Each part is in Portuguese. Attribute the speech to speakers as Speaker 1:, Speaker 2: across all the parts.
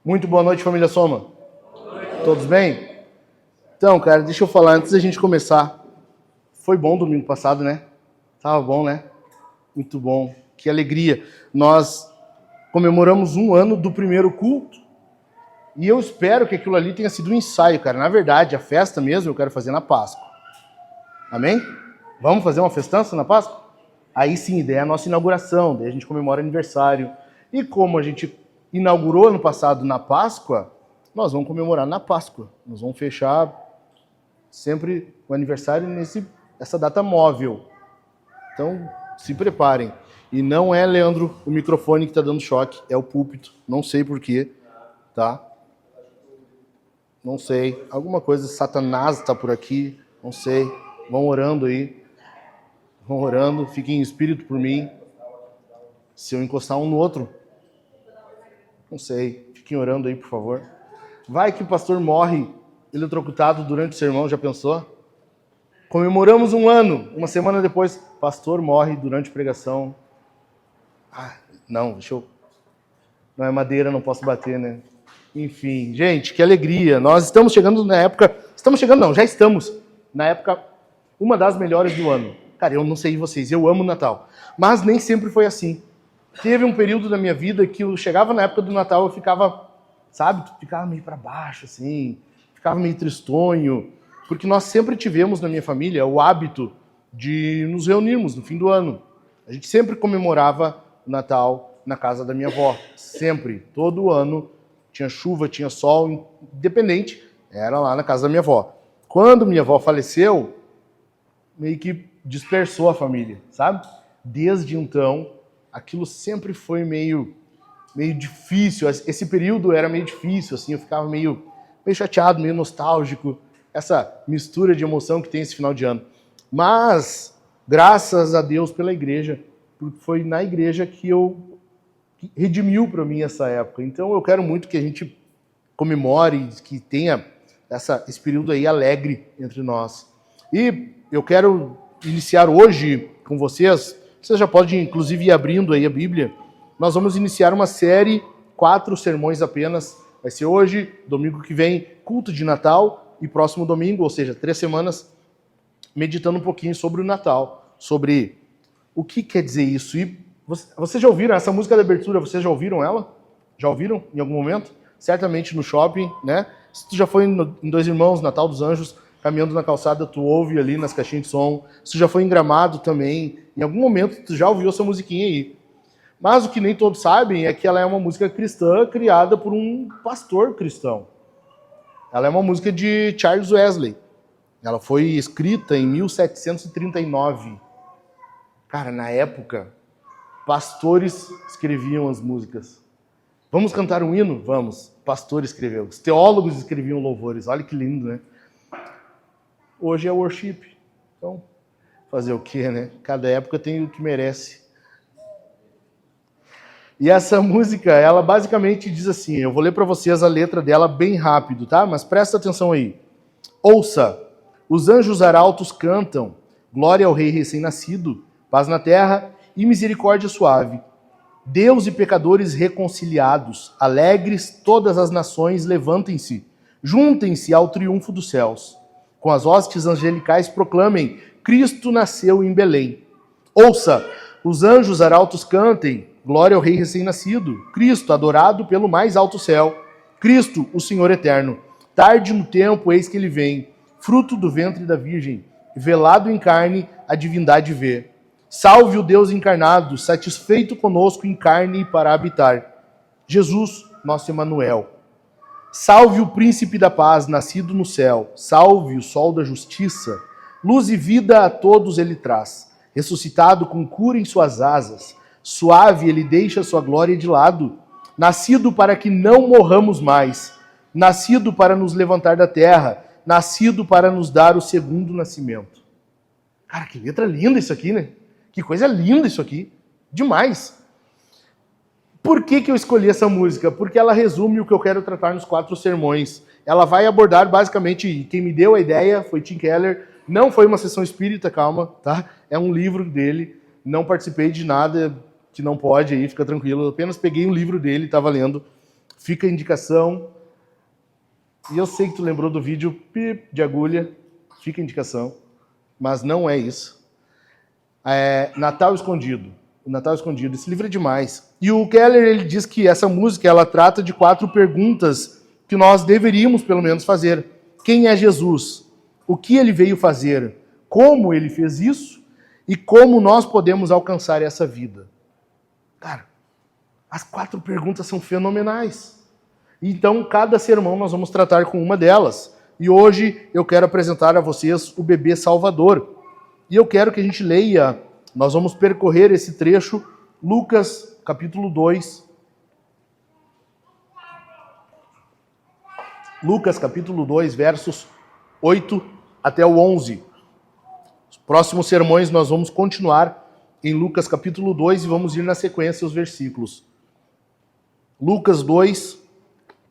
Speaker 1: Muito boa noite, família Soma. Todos bem? Então, cara, deixa eu falar antes da gente começar. Foi bom domingo passado, né? Tava bom, né? Muito bom. Que alegria. Nós comemoramos 1 ano do primeiro culto e eu espero que aquilo ali tenha sido um ensaio, cara. Na verdade, a festa mesmo eu quero fazer na Páscoa. Amém? Vamos fazer uma festança na Páscoa? Aí sim, ideia é a nossa inauguração, daí a gente comemora aniversário. E como a gente inaugurou ano passado na Páscoa, nós vamos comemorar na Páscoa. Nós vamos fechar sempre o aniversário nessa data móvel. Então, se preparem. E não é, Leandro, o microfone que está dando choque, é o púlpito. Não sei porquê, tá? Não sei. Alguma coisa, Satanás está por aqui, não sei. Vão orando aí. Vão orando, fiquem em espírito por mim. Se eu encostar um no outro, não sei. Fiquem orando aí, por favor. Vai que o pastor morre eletrocutado durante o sermão, já pensou? Comemoramos 1 ano, uma semana depois, pastor morre durante a pregação. Não, deixa eu... Não é madeira, não posso bater, né? Enfim, gente, que alegria. Nós estamos chegando na época... já estamos na época, uma das melhores do ano. Cara, eu não sei vocês, eu amo o Natal. Mas nem sempre foi assim. Teve um período da minha vida que eu chegava na época do Natal, eu ficava, sabe? Ficava meio para baixo, assim. Ficava meio tristonho. Porque nós sempre tivemos na minha família o hábito de nos reunirmos no fim do ano. A gente sempre comemorava o Natal na casa da minha avó. Sempre. Todo ano. Tinha chuva, tinha sol, independente. Era lá na casa da minha avó. Quando minha avó faleceu, meio que dispersou a família, sabe? Desde então, aquilo sempre foi meio difícil. Esse período era meio difícil, assim, eu ficava meio chateado, meio nostálgico. Essa mistura de emoção que tem esse final de ano. Mas, graças a Deus pela igreja, porque foi na igreja que redimiu para mim essa época. Então eu quero muito que a gente comemore, que tenha esse período aí alegre entre nós. E eu quero iniciar hoje com vocês, você já pode inclusive ir abrindo aí a Bíblia, nós vamos iniciar uma série, 4 sermões apenas, vai ser hoje, domingo que vem, culto de Natal, e próximo domingo, ou seja, 3 semanas, meditando um pouquinho sobre o Natal, sobre o que quer dizer isso. E vocês já ouviram essa música da abertura? Vocês já ouviram ela? Já ouviram em algum momento? Certamente no shopping, né? Se tu já foi em Dois Irmãos, Natal dos Anjos, caminhando na calçada, tu ouve ali nas caixinhas de som. Se tu já foi em Gramado também, em algum momento tu já ouviu essa musiquinha aí. Mas o que nem todos sabem é que ela é uma música cristã criada por um pastor cristão. Ela é uma música de Charles Wesley. Ela foi escrita em 1739. Cara, na época, pastores escreviam as músicas. Vamos cantar um hino? Vamos. Pastor escreveu. Os teólogos escreviam louvores. Olha que lindo, né? Hoje é worship. Então, fazer o quê, né? Cada época tem o que merece. E essa música, ela basicamente diz assim, eu vou ler para vocês a letra dela bem rápido, tá? Mas presta atenção aí. Ouça, os anjos arautos cantam, glória ao rei recém-nascido, paz na terra e misericórdia suave. Deus e pecadores reconciliados, alegres todas as nações levantem-se, juntem-se ao triunfo dos céus. Com as hostes angelicais proclamem, Cristo nasceu em Belém. Ouça, os anjos arautos cantem, glória ao rei recém-nascido, Cristo adorado pelo mais alto céu, Cristo, o Senhor eterno. Tarde no tempo, eis que ele vem, fruto do ventre da virgem, velado em carne, a divindade vê. Salve o Deus encarnado, satisfeito conosco em carne para habitar. Jesus, nosso Emanuel. Salve o príncipe da paz, nascido no céu. Salve o sol da justiça. Luz e vida a todos ele traz. Ressuscitado com cura em suas asas. Suave ele deixa sua glória de lado. Nascido para que não morramos mais. Nascido para nos levantar da terra. Nascido para nos dar o segundo nascimento. Cara, que letra linda isso aqui, né? Que coisa linda isso aqui. Demais. Por que eu escolhi essa música? Porque ela resume o que eu quero tratar nos 4 sermões. Ela vai abordar basicamente, quem me deu a ideia foi Tim Keller. Não foi uma sessão espírita, calma, tá? É um livro dele. Não participei de nada que não pode aí, fica tranquilo. Eu apenas peguei um livro dele e estava lendo. Fica a indicação. E eu sei que tu lembrou do vídeo pip de agulha. Fica a indicação. Mas não é isso. Natal Escondido. O Natal Escondido. Esse livro é demais. E o Keller, ele diz que essa música, ela trata de 4 perguntas que nós deveríamos, pelo menos, fazer. Quem é Jesus? O que ele veio fazer? Como ele fez isso? E como nós podemos alcançar essa vida? Cara, as 4 perguntas são fenomenais. Então, cada sermão nós vamos tratar com uma delas. E hoje eu quero apresentar a vocês o bebê Salvador. E eu quero que a gente leia, nós vamos percorrer esse trecho, Lucas, capítulo 2. Lucas, capítulo 2, versos 8 até o 11. Os próximos sermões nós vamos continuar em Lucas, capítulo 2, e vamos ir na sequência os versículos. Lucas 2,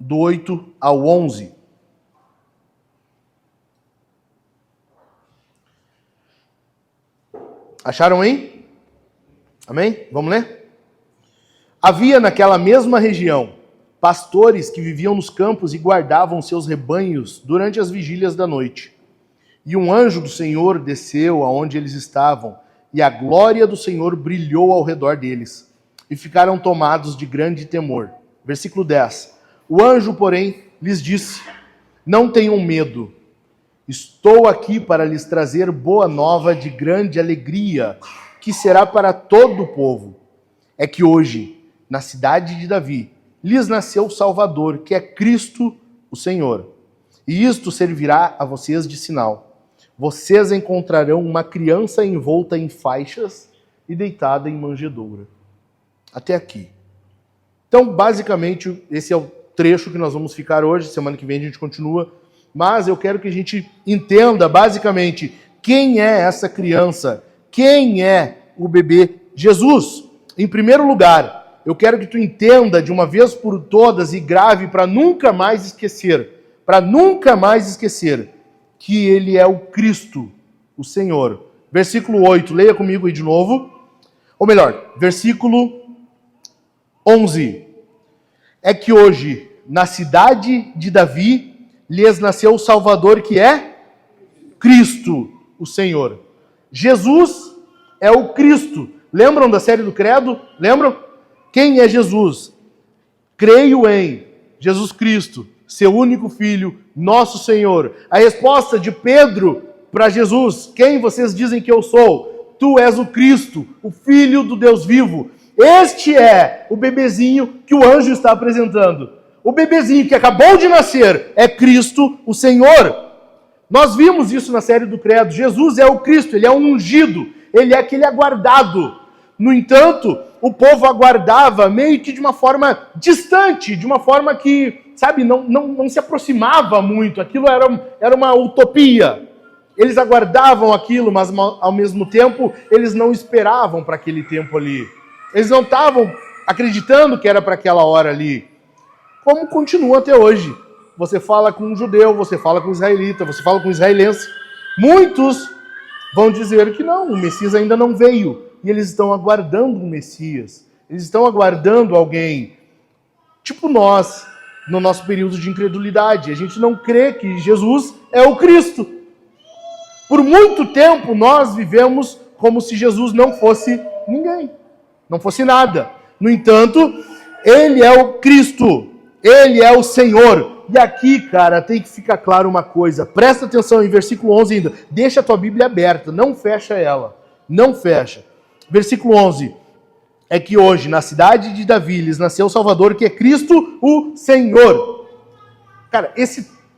Speaker 1: do 8 ao 11. Acharam aí? Amém? Vamos ler? Havia naquela mesma região pastores que viviam nos campos e guardavam seus rebanhos durante as vigílias da noite. E um anjo do Senhor desceu aonde eles estavam, e a glória do Senhor brilhou ao redor deles, e ficaram tomados de grande temor. Versículo 10. O anjo, porém, lhes disse: não tenham medo. Estou aqui para lhes trazer boa nova de grande alegria, que será para todo o povo. É que hoje, na cidade de Davi, lhes nasceu o Salvador, que é Cristo o Senhor. E isto servirá a vocês de sinal. Vocês encontrarão uma criança envolta em faixas e deitada em manjedoura. Até aqui. Então, basicamente, esse é o trecho que nós vamos ficar hoje. Semana que vem a gente continua. Mas eu quero que a gente entenda, basicamente, quem é essa criança? Quem é o bebê Jesus? Em primeiro lugar, eu quero que tu entenda de uma vez por todas e grave para nunca mais esquecer. Para nunca mais esquecer que ele é o Cristo, o Senhor. Versículo 8, leia comigo aí de novo. Ou melhor, versículo 11. É que hoje, na cidade de Davi, lhes nasceu o Salvador, que é Cristo, o Senhor. Jesus é o Cristo. Lembram da série do Credo? Lembram? Quem é Jesus? Creio em Jesus Cristo, seu único Filho, nosso Senhor. A resposta de Pedro para Jesus: quem vocês dizem que eu sou? Tu és o Cristo, o Filho do Deus vivo. Este é o bebezinho que o anjo está apresentando. O bebezinho que acabou de nascer é Cristo, o Senhor. Nós vimos isso na série do Credo. Jesus é o Cristo, ele é um ungido, ele é aquele aguardado. No entanto, o povo aguardava meio que de uma forma distante, de uma forma que, sabe, não se aproximava muito. Aquilo era uma utopia. Eles aguardavam aquilo, mas ao mesmo tempo eles não esperavam para aquele tempo ali. Eles não estavam acreditando que era para aquela hora ali. Como continua até hoje. Você fala com um judeu, você fala com um israelita, você fala com um israelense. Muitos vão dizer que não, o Messias ainda não veio. E eles estão aguardando um Messias. Eles estão aguardando alguém. Tipo nós, no nosso período de incredulidade. A gente não crê que Jesus é o Cristo. Por muito tempo nós vivemos como se Jesus não fosse ninguém. Não fosse nada. No entanto, ele é o Cristo. Ele é o Senhor. E aqui, cara, tem que ficar claro uma coisa. Presta atenção em versículo 11 ainda. Deixa a tua Bíblia aberta. Não fecha ela. Não fecha. Versículo 11. É que hoje, na cidade de Davi, lhes nasceu o Salvador, que é Cristo o Senhor. Cara,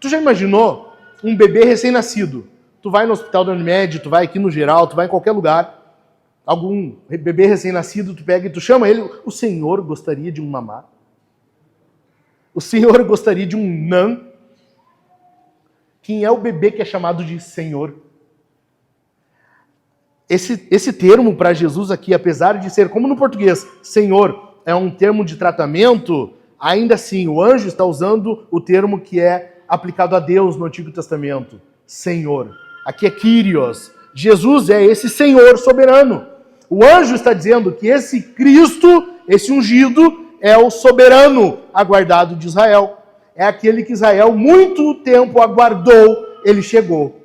Speaker 1: tu já imaginou um bebê recém-nascido? Tu vai no hospital da Unimed, tu vai aqui no geral, tu vai em qualquer lugar. Algum bebê recém-nascido, tu pega e tu chama ele. O Senhor gostaria de um mamá? O Senhor gostaria de um nan? Quem é o bebê que é chamado de Senhor? Esse termo para Jesus aqui, apesar de ser, como no português, Senhor, é um termo de tratamento, ainda assim, o anjo está usando o termo que é aplicado a Deus no Antigo Testamento. Senhor. Aqui é Kyrios. Jesus é esse Senhor soberano. O anjo está dizendo que esse Cristo, esse ungido, é o soberano aguardado de Israel. É aquele que Israel muito tempo aguardou, ele chegou.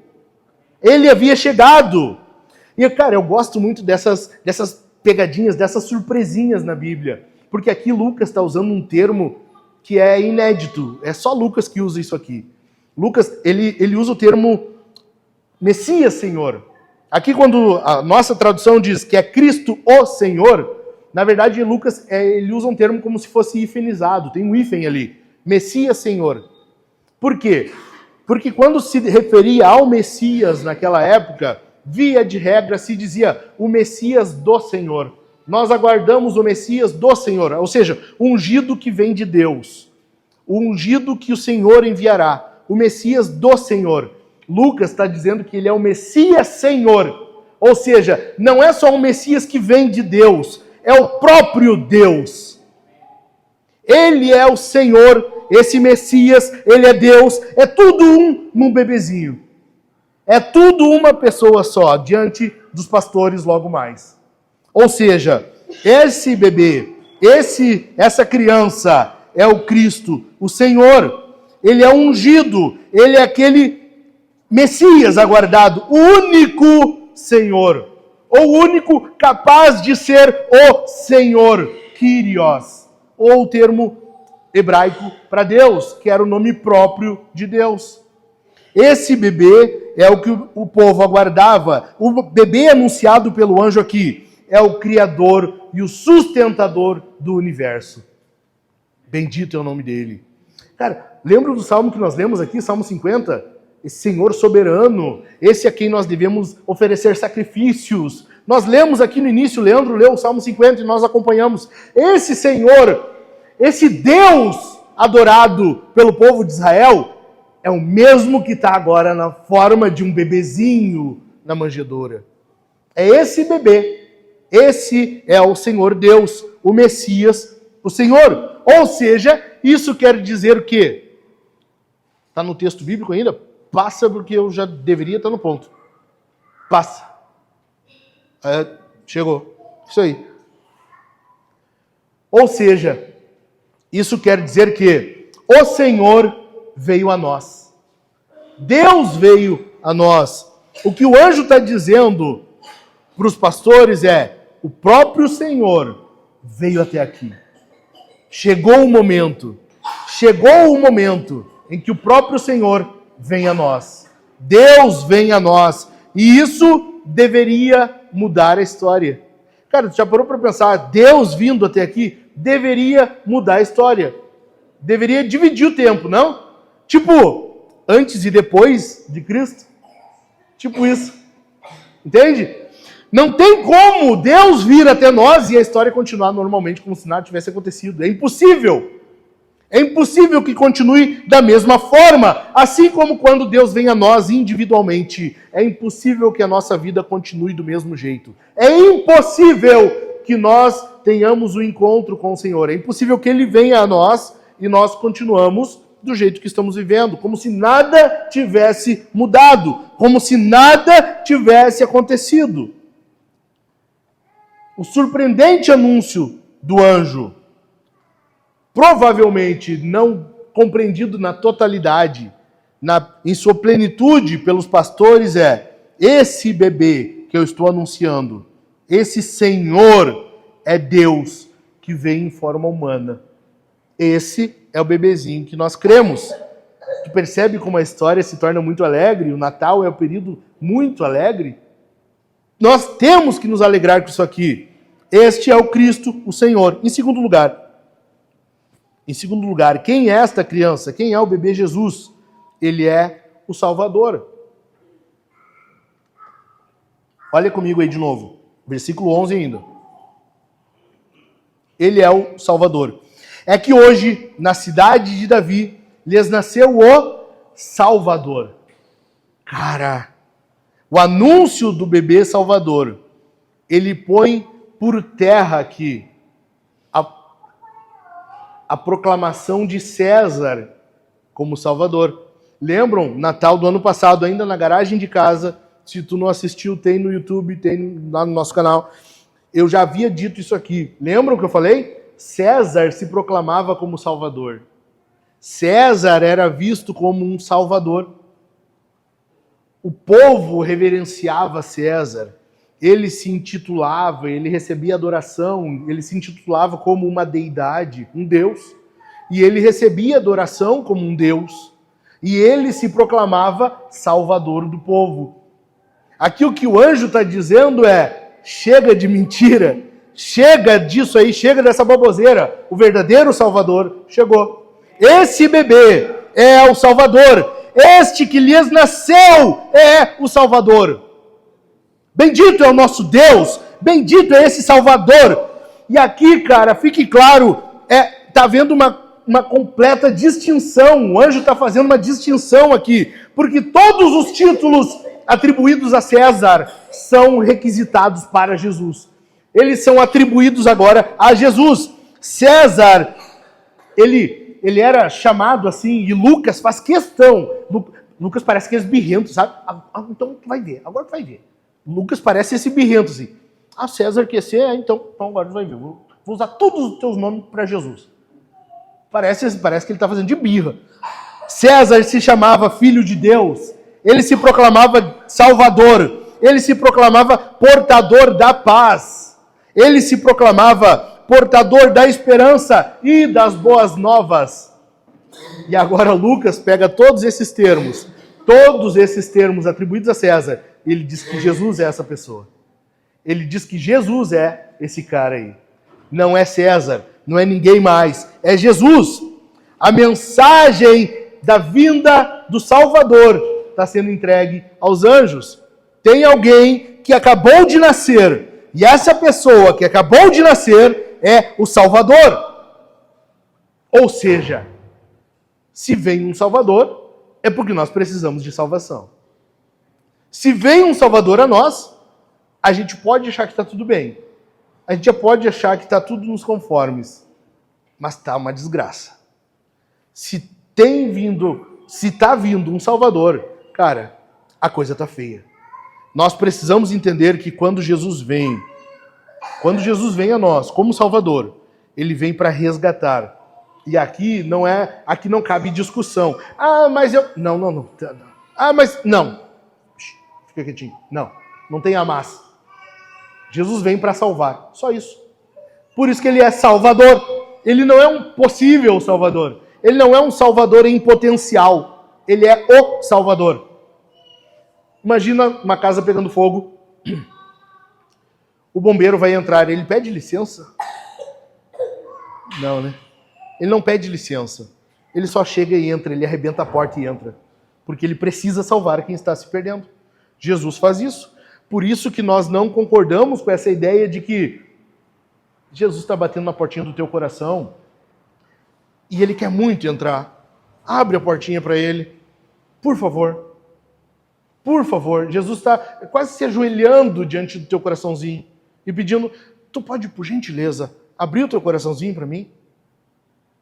Speaker 1: Ele havia chegado. E, cara, eu gosto muito dessas pegadinhas, dessas surpresinhas na Bíblia. Porque aqui Lucas está usando um termo que é inédito. É só Lucas que usa isso aqui. Lucas, ele usa o termo Messias Senhor. Aqui quando a nossa tradução diz que é Cristo o Senhor, na verdade Lucas ele usa um termo como se fosse hifenizado. Tem um hífen ali. Messias Senhor. Por quê? Porque quando se referia ao Messias naquela época, via de regra se dizia o Messias do Senhor. Nós aguardamos o Messias do Senhor, ou seja, o ungido que vem de Deus. O ungido que o Senhor enviará. O Messias do Senhor. Lucas está dizendo que ele é o Messias Senhor. Ou seja, não é só um Messias que vem de Deus, é o próprio Deus. Ele é o Senhor, esse Messias, ele é Deus, é tudo um bebezinho. É tudo uma pessoa só, diante dos pastores logo mais. Ou seja, esse bebê, essa criança é o Cristo, o Senhor. Ele é ungido, ele é aquele Messias aguardado, o único Senhor, ou o único capaz de ser o Senhor, Kyrios, ou o termo hebraico para Deus, que era o nome próprio de Deus. Esse bebê é o que o povo aguardava. O bebê anunciado pelo anjo aqui é o Criador e o sustentador do universo. Bendito é o nome dele. Cara, lembra do salmo que nós lemos aqui, Salmo 50? Esse Senhor soberano, esse a quem nós devemos oferecer sacrifícios. Nós lemos aqui no início, Leandro leu o Salmo 50 e nós acompanhamos. Esse Senhor, esse Deus adorado pelo povo de Israel, é o mesmo que está agora na forma de um bebezinho na manjedoura. É esse bebê. Esse é o Senhor Deus, o Messias, o Senhor. Ou seja, isso quer dizer o quê? Está no texto bíblico ainda? Passa porque eu já deveria estar no ponto. Passa. Chegou. Isso aí. Ou seja, isso quer dizer que o Senhor veio a nós. Deus veio a nós. O que o anjo está dizendo para os pastores é: o próprio Senhor veio até aqui. Chegou o momento em que o próprio Senhor vem a nós. Deus vem a nós. E isso deveria mudar a história. Cara, tu já parou para pensar, Deus vindo até aqui deveria mudar a história. Deveria dividir o tempo, não? Tipo, antes e depois de Cristo. Tipo isso. Entende? Não tem como Deus vir até nós e a história continuar normalmente como se nada tivesse acontecido. É impossível. É impossível que continue da mesma forma. Assim como quando Deus vem a nós individualmente. É impossível que a nossa vida continue do mesmo jeito. É impossível que nós tenhamos um encontro com o Senhor. É impossível que Ele venha a nós e nós continuamos do jeito que estamos vivendo. Como se nada tivesse mudado. Como se nada tivesse acontecido. O surpreendente anúncio do anjo, provavelmente não compreendido na totalidade, em sua plenitude pelos pastores, é: esse bebê que eu estou anunciando, esse Senhor é Deus que vem em forma humana. Esse é o bebezinho que nós cremos. Tu percebe como a história se torna muito alegre? O Natal é um período muito alegre. Nós temos que nos alegrar com isso aqui. Este é o Cristo, o Senhor. Em segundo lugar, quem é esta criança? Quem é o bebê Jesus? Ele é o Salvador. Olha comigo aí de novo. Versículo 11 ainda. Ele é o Salvador. É que hoje, na cidade de Davi, lhes nasceu o Salvador. Cara, o anúncio do bebê Salvador, ele põe por terra aqui a proclamação de César como Salvador. Lembram? Natal do ano passado, ainda na garagem de casa. Se tu não assistiu, tem no YouTube, tem lá no nosso canal. Eu já havia dito isso aqui. Lembram o que eu falei? César se proclamava como Salvador. César era visto como um Salvador. O povo reverenciava César. Ele se intitulava, ele recebia adoração, ele se intitulava como uma deidade, um Deus. E ele recebia adoração como um Deus. E ele se proclamava Salvador do povo. Aqui o que o anjo está dizendo é: chega de mentira, chega disso aí, chega dessa baboseira. O verdadeiro Salvador chegou. Esse bebê é o Salvador. Este que lhes nasceu é o Salvador. Bendito é o nosso Deus, bendito é esse Salvador. E aqui, cara, fique claro, tá havendo uma completa distinção. O anjo está fazendo uma distinção aqui, porque todos os títulos atribuídos a César são requisitados para Jesus. Eles são atribuídos agora a Jesus. César, ele era chamado assim, e Lucas faz questão. Lucas parece que é birrento, sabe? Então tu vai ver, agora tu vai ver. Lucas parece esse birrento assim. César quer ser, então agora tu vai ver. Vou usar todos os teus nomes para Jesus. Parece que ele está fazendo de birra. César se chamava filho de Deus. Ele se proclamava Salvador. Ele se proclamava portador da paz. Ele se proclamava portador da esperança e das boas novas. E agora Lucas pega todos esses termos atribuídos a César, e ele diz que Jesus é essa pessoa. Ele diz que Jesus é esse cara aí. Não é César, não é ninguém mais, é Jesus. A mensagem da vinda do Salvador está sendo entregue aos anjos. Tem alguém que acabou de nascer, e essa pessoa que acabou de nascer é o Salvador. Ou seja, se vem um Salvador, é porque nós precisamos de salvação. Se vem um Salvador a nós, a gente pode achar que está tudo bem. A gente já pode achar que está tudo nos conformes. Mas está uma desgraça. Se está vindo um Salvador, cara, a coisa está feia. Nós precisamos entender que quando Jesus vem a nós como Salvador, ele vem para resgatar. E aqui não cabe discussão. Mas eu... Não. Mas não. Fica quietinho. Não tem mas. Jesus vem para salvar. Só isso. Por isso que ele é Salvador. Ele não é um possível Salvador. Ele não é um Salvador em potencial. Ele é o Salvador. Imagina uma casa pegando fogo. O bombeiro vai entrar. Ele pede licença? Não, né? Ele não pede licença. Ele só chega e entra. Ele arrebenta a porta e entra. Porque ele precisa salvar quem está se perdendo. Jesus faz isso. Por isso que nós não concordamos com essa ideia de que Jesus está batendo na portinha do teu coração e ele quer muito entrar. Abre a portinha para ele. Por favor. Por favor. Jesus está quase se ajoelhando diante do teu coraçãozinho e pedindo: tu pode, por gentileza, abrir o teu coraçãozinho para mim?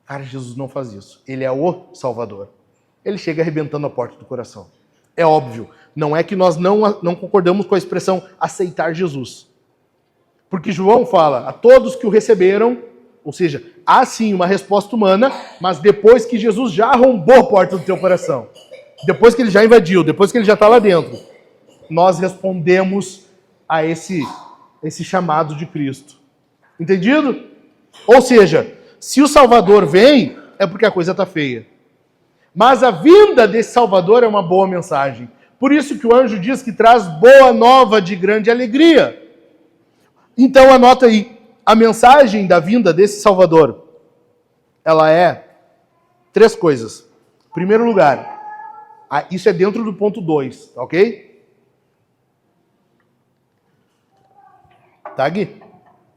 Speaker 1: Cara, Jesus não faz isso. Ele é o Salvador. Ele chega arrebentando a porta do coração. É óbvio. Não é que nós não concordamos com a expressão aceitar Jesus. Porque João fala, a todos que o receberam, ou seja, há sim uma resposta humana, mas depois que Jesus já arrombou a porta do teu coração, depois que ele já invadiu, depois que ele já está lá dentro, nós respondemos a esse chamado de Cristo. Entendido? Ou seja, se o Salvador vem, é porque a coisa está feia. Mas a vinda desse Salvador é uma boa mensagem. Por isso que o anjo diz que traz boa nova de grande alegria. Então anota aí, a mensagem da vinda desse Salvador, ela é 3 coisas. Em primeiro lugar, isso é dentro do ponto 2, ok? Tá, Gui?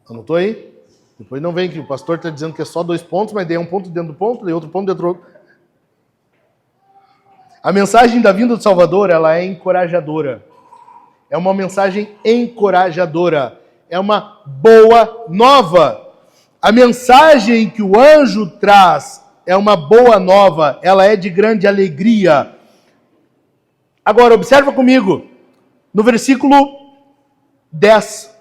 Speaker 1: Anotou aí? Depois não vem que o pastor está dizendo que é só 2 pontos, mas daí é um ponto dentro do ponto, daí outro ponto dentro do outro. A mensagem da vinda do Salvador, ela é encorajadora. É uma mensagem encorajadora. É uma boa nova. A mensagem que o anjo traz é uma boa nova. Ela é de grande alegria. Agora, observa comigo. No versículo 10.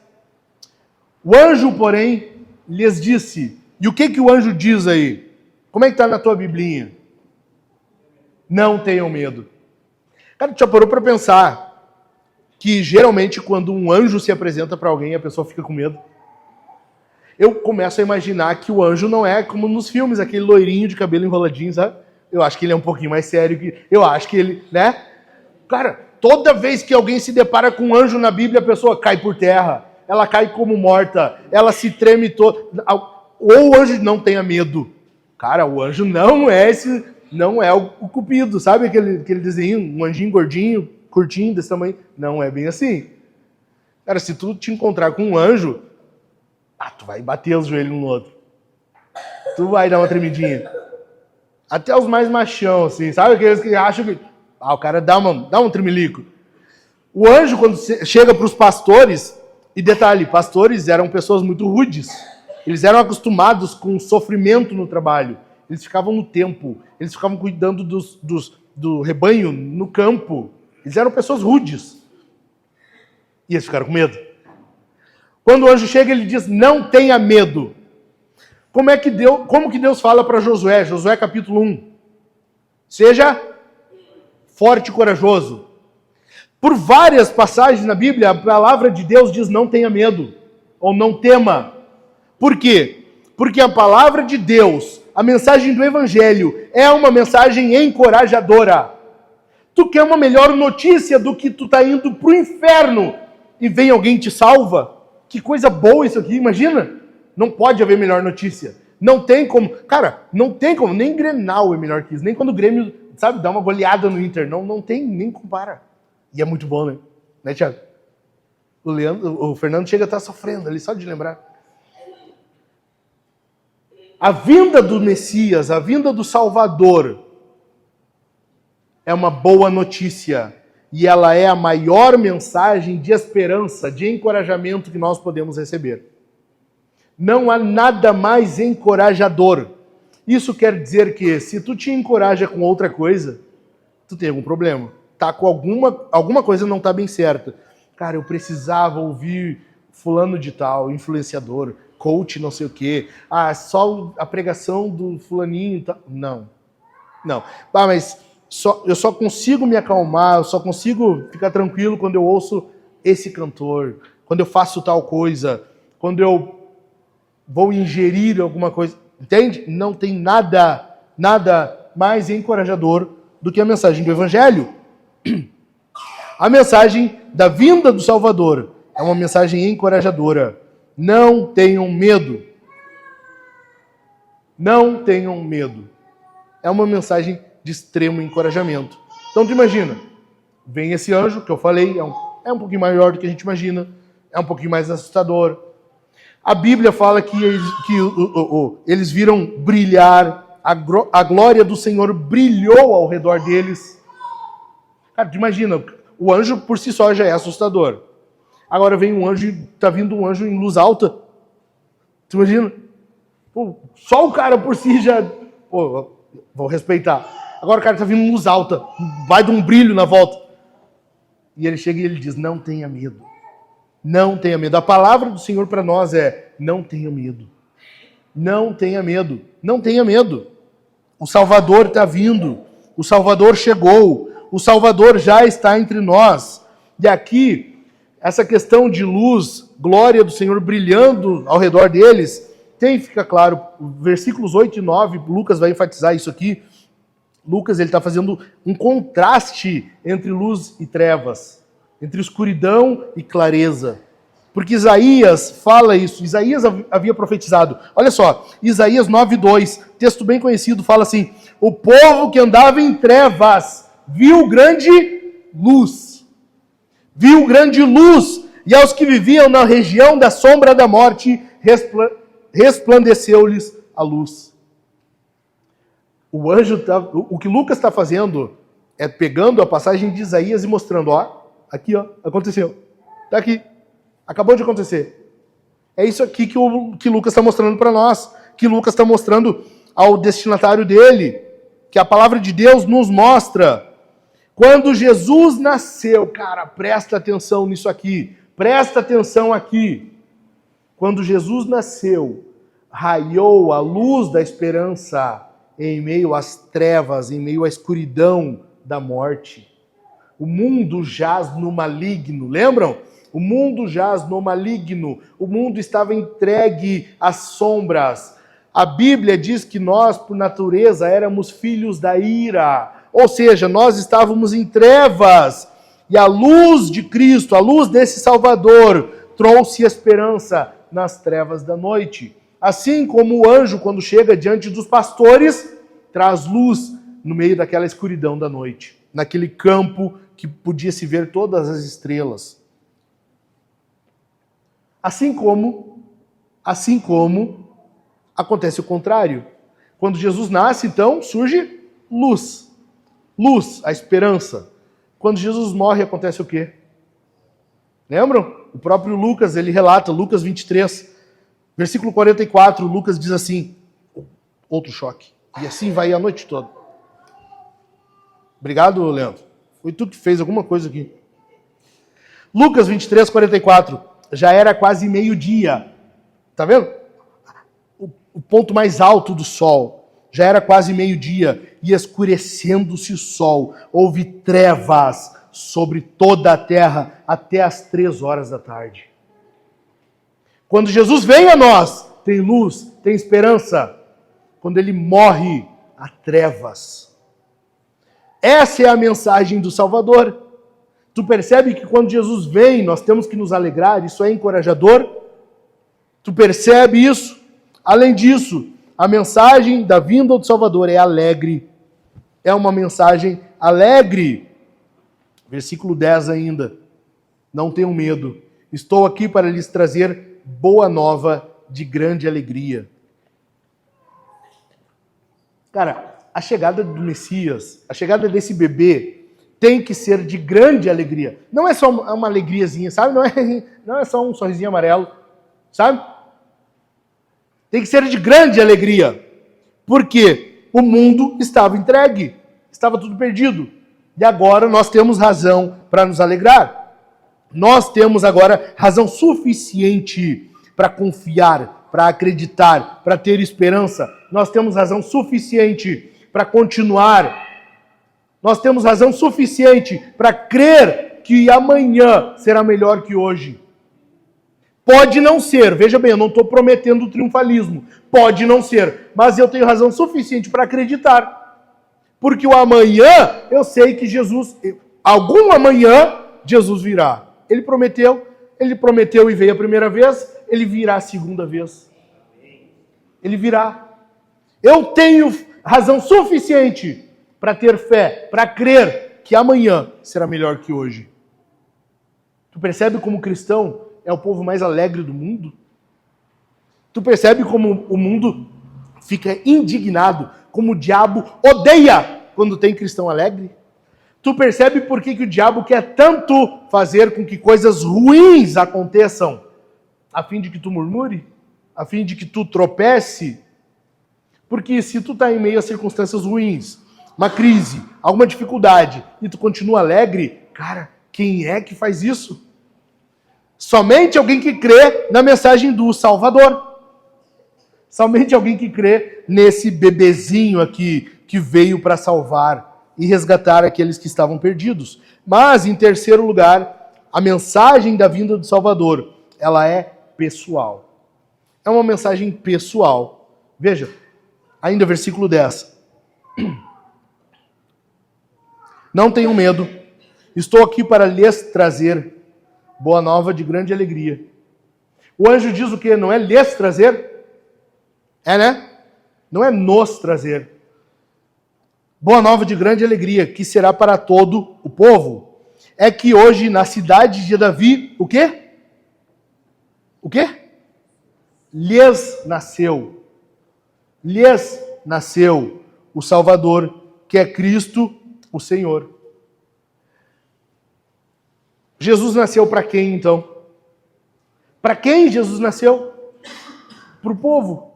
Speaker 1: O anjo, porém, lhes disse: E o que o anjo diz aí? Como é que está na tua biblinha? Não tenham medo. Cara, tu já parou para pensar que geralmente quando um anjo se apresenta para alguém, a pessoa fica com medo? Eu começo a imaginar que o anjo não é como nos filmes, aquele loirinho de cabelo enroladinho, sabe? Eu acho que ele é um pouquinho mais sério. Eu acho que ele, né? Cara, toda vez que alguém se depara com um anjo na Bíblia, a pessoa cai por terra. Ela cai como morta. Ela se treme toda. Ou o anjo não tenha medo. Cara, o anjo não é esse, não é o Cupido, sabe aquele desenho, um anjinho gordinho, curtinho, desse tamanho? Não é bem assim. Cara, se tu te encontrar com um anjo, tu vai bater os joelhos um no outro. Tu vai dar uma tremidinha. Até os mais machão, assim, sabe? Aqueles que acham que o cara dá um tremelico. O anjo, quando chega para os pastores, e detalhe, pastores eram pessoas muito rudes. Eles eram acostumados com sofrimento no trabalho. Eles ficavam no templo. Eles ficavam cuidando do rebanho no campo. Eles eram pessoas rudes. E eles ficaram com medo. Quando o anjo chega, ele diz, não tenha medo. Como que Deus fala para Josué? Josué capítulo 1. Seja forte e corajoso. Por várias passagens na Bíblia, a palavra de Deus diz não tenha medo. Ou não tema. Por quê? Porque a palavra de Deus, a mensagem do Evangelho, é uma mensagem encorajadora. Tu quer uma melhor notícia do que tu tá indo pro inferno e vem alguém e te salva? Que coisa boa isso aqui, imagina? Não pode haver melhor notícia. Não tem como. Cara, não tem como. Nem Grenal é melhor que isso. Nem quando o Grêmio, sabe, dá uma goleada no Inter. Não tem, nem compara. E é muito bom, né? Né, Thiago? O Fernando chega a estar sofrendo ali, só de lembrar. A vinda do Messias, a vinda do Salvador, é uma boa notícia. E ela é a maior mensagem de esperança, de encorajamento que nós podemos receber. Não há nada mais encorajador. Isso quer dizer que se tu te encoraja com outra coisa, tu tem algum problema. Tá com alguma coisa não tá bem certa. Cara, eu precisava ouvir fulano de tal, influenciador, coach não sei o quê. Só a pregação do fulaninho. Não. Mas eu só consigo me acalmar, eu só consigo ficar tranquilo quando eu ouço esse cantor, quando eu faço tal coisa, quando eu vou ingerir alguma coisa. Entende? Não tem nada mais encorajador do que a mensagem do Evangelho. A mensagem da vinda do Salvador é uma mensagem encorajadora. Não tenham medo. Não tenham medo. É uma mensagem de extremo encorajamento. Então tu imagina, vem esse anjo que eu falei, é um pouquinho maior do que a gente imagina, é um pouquinho mais assustador. A Bíblia fala que eles viram brilhar, a glória do Senhor brilhou ao redor deles. Cara, tu imagina, o anjo por si só já é assustador. Agora vem um anjo, tá vindo um anjo em luz alta. Tu imagina? Pô, só o cara por si já... Pô, vou respeitar. Agora o cara tá vindo em luz alta, vai de um brilho na volta. E ele chega e ele diz, não tenha medo. Não tenha medo. A palavra do Senhor para nós é, não tenha medo. Não tenha medo. Não tenha medo. O Salvador está vindo. O Salvador chegou. O Salvador já está entre nós. E aqui, essa questão de luz, glória do Senhor brilhando ao redor deles, fica claro, versículos 8 e 9, Lucas vai enfatizar isso aqui. Lucas ele está fazendo um contraste entre luz e trevas, entre escuridão e clareza. Porque Isaías fala isso, Isaías havia profetizado. Olha só, Isaías 9:2, texto bem conhecido, fala assim, o povo que andava em trevas viu grande luz. Viu grande luz, e aos que viviam na região da sombra da morte, resplandeceu-lhes a luz. O que Lucas está fazendo é pegando a passagem de Isaías e mostrando, aqui, aconteceu. Está aqui. Acabou de acontecer. É isso aqui que Lucas está mostrando para nós, que Lucas está mostrando ao destinatário dele, que a palavra de Deus nos mostra. Quando Jesus nasceu, cara, presta atenção nisso aqui. Presta atenção aqui. Quando Jesus nasceu, raiou a luz da esperança em meio às trevas, em meio à escuridão da morte. O mundo jaz no maligno, lembram? O mundo jaz no maligno, o mundo estava entregue às sombras. A Bíblia diz que nós, por natureza, éramos filhos da ira, ou seja, nós estávamos em trevas, e a luz de Cristo, a luz desse Salvador, trouxe esperança nas trevas da noite. Assim como o anjo, quando chega diante dos pastores, traz luz no meio daquela escuridão da noite, naquele campo que podia se ver todas as estrelas. Assim como acontece o contrário. Quando Jesus nasce, então, surge luz. Luz, a esperança. Quando Jesus morre, acontece o quê? Lembram? O próprio Lucas, ele relata, Lucas 23, versículo 44, Lucas diz assim, outro choque. E assim vai a noite toda. Obrigado, Leandro. Foi tu que fez alguma coisa aqui. Lucas 23, 44. Já era quase meio-dia. Tá vendo? O ponto mais alto do sol. Já era quase meio-dia. E escurecendo-se o sol. Houve trevas sobre toda a terra até as 3 horas da tarde. Quando Jesus vem a nós, tem luz, tem esperança. Quando ele morre, há trevas. Essa é a mensagem do Salvador. Tu percebe que quando Jesus vem, nós temos que nos alegrar, isso é encorajador? Tu percebe isso? Além disso, a mensagem da vinda do Salvador é alegre. É uma mensagem alegre. Versículo 10 ainda. Não tenham medo. Estou aqui para lhes trazer boa nova de grande alegria. Cara, a chegada do Messias, a chegada desse bebê, tem que ser de grande alegria. Não é só uma alegriazinha, sabe? Não é só um sorrisinho amarelo, sabe? Tem que ser de grande alegria. Porque o mundo estava entregue, estava tudo perdido. E agora nós temos razão para nos alegrar. Nós temos agora razão suficiente para confiar, para acreditar, para ter esperança. Nós temos razão suficiente para continuar. Nós temos razão suficiente para crer que amanhã será melhor que hoje. Pode não ser, veja bem, eu não estou prometendo triunfalismo. Pode não ser, mas eu tenho razão suficiente para acreditar. Porque o amanhã, eu sei que Jesus, algum amanhã, Jesus virá. Ele prometeu e veio a primeira vez, ele virá a segunda vez. Ele virá. Eu tenho razão suficiente para ter fé, para crer que amanhã será melhor que hoje. Tu percebe como o cristão é o povo mais alegre do mundo? Tu percebe como o mundo fica indignado, como o diabo odeia quando tem cristão alegre? Tu percebe por que o diabo quer tanto fazer com que coisas ruins aconteçam? A fim de que tu murmure? A fim de que tu tropece? Porque se tu está em meio a circunstâncias ruins, uma crise, alguma dificuldade, e tu continua alegre, cara, quem é que faz isso? Somente alguém que crê na mensagem do Salvador. Somente alguém que crê nesse bebezinho aqui que veio para salvar e resgatar aqueles que estavam perdidos. Mas, em terceiro lugar, a mensagem da vinda do Salvador, ela é pessoal. É uma mensagem pessoal. Veja, ainda versículo 10. Não tenham medo, estou aqui para lhes trazer boa nova de grande alegria. O anjo diz o quê? Não é lhes trazer? É, né? Não é nos trazer. Boa nova de grande alegria, que será para todo o povo. É que hoje na cidade de Davi, o quê? O quê? Lhes nasceu. Lhes nasceu o Salvador, que é Cristo, o Senhor. Jesus nasceu para quem, então? Para quem Jesus nasceu? Para o povo.